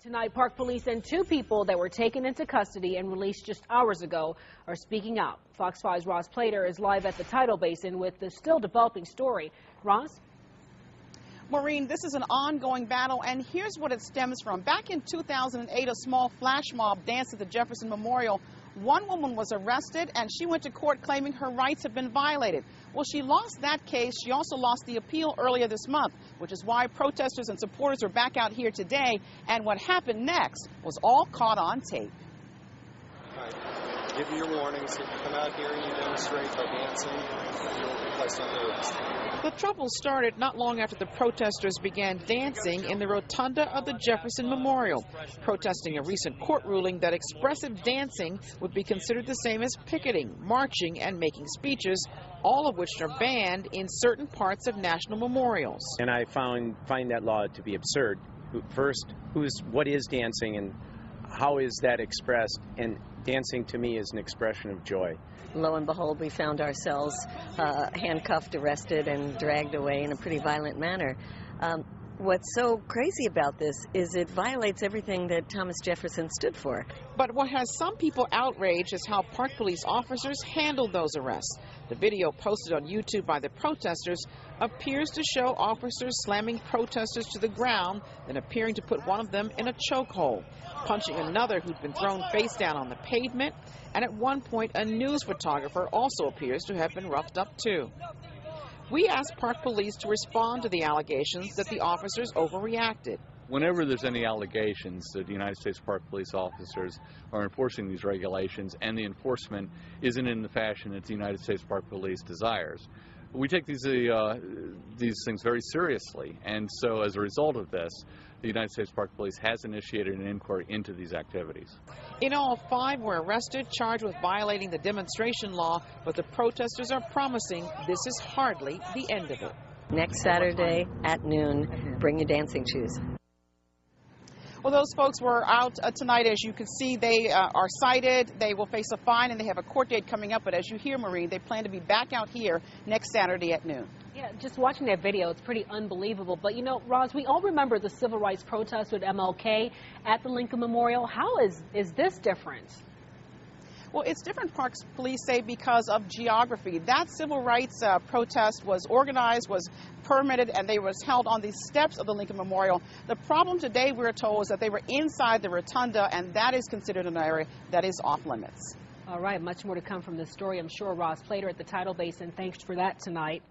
Tonight, Park Police and two people that were taken into custody and released just hours ago are speaking out. Fox 5's Ross Plater is live at the Tidal Basin with the still developing story. Ross? Maureen, this is an ongoing battle, and here's what it stems from. Back in 2008, a small flash mob danced at the Jefferson Memorial. One woman was arrested, and she went to court claiming her rights had been violated. Well, she lost that case. She also lost the appeal earlier this month, which is why protesters and supporters are back out here today. And what happened next was all caught on tape. Give you your warnings. If you come out here and you demonstrate by dancing, you'll be placed under arrest. The trouble started not long after the protesters began dancing in the rotunda of the Jefferson Memorial, protesting a recent court ruling that expressive dancing would be considered the same as picketing, marching, and making speeches, all of which are banned in certain parts of national memorials. And I find that law to be absurd. First, what is dancing and how is that expressed? And dancing to me is an expression of joy. Lo and behold, we found ourselves handcuffed, arrested, and dragged away in a pretty violent manner. What's so crazy about this is it violates everything that Thomas Jefferson stood for. But what has some people outraged is how Park Police officers handled those arrests. The video posted on YouTube by the protesters appears to show officers slamming protesters to the ground, then appearing to put one of them in a chokehold, punching another who'd been thrown face down on the pavement, and at one point a news photographer also appears to have been roughed up too. We asked Park Police to respond to the allegations that the officers overreacted. Whenever there's any allegations that the United States Park Police officers are enforcing these regulations and the enforcement isn't in the fashion that the United States Park Police desires, we take these things very seriously, and so as a result of this, the United States Park Police has initiated an inquiry into these activities. In all, 5 were arrested, charged with violating the demonstration law, but the protesters are promising this is hardly the end of it. Next Saturday at noon, bring your dancing shoes. Well, those folks were out tonight. As you can see, they are cited. They will face a fine, and they have a court date coming up. But as you hear, Marie, they plan to be back out here next Saturday at noon. Yeah, just watching that video, it's pretty unbelievable. But, you know, Roz, we all remember the civil rights protest with MLK at the Lincoln Memorial. How is this different? Well, it's different, Park Police say, because of geography. That civil rights protest was organized, was permitted, and they was held on the steps of the Lincoln Memorial. The problem today, we're told, is that they were inside the rotunda, and that is considered an area that is off limits. All right, much more to come from this story, I'm sure. Ross Plater at the Tidal Basin, thanks for that tonight.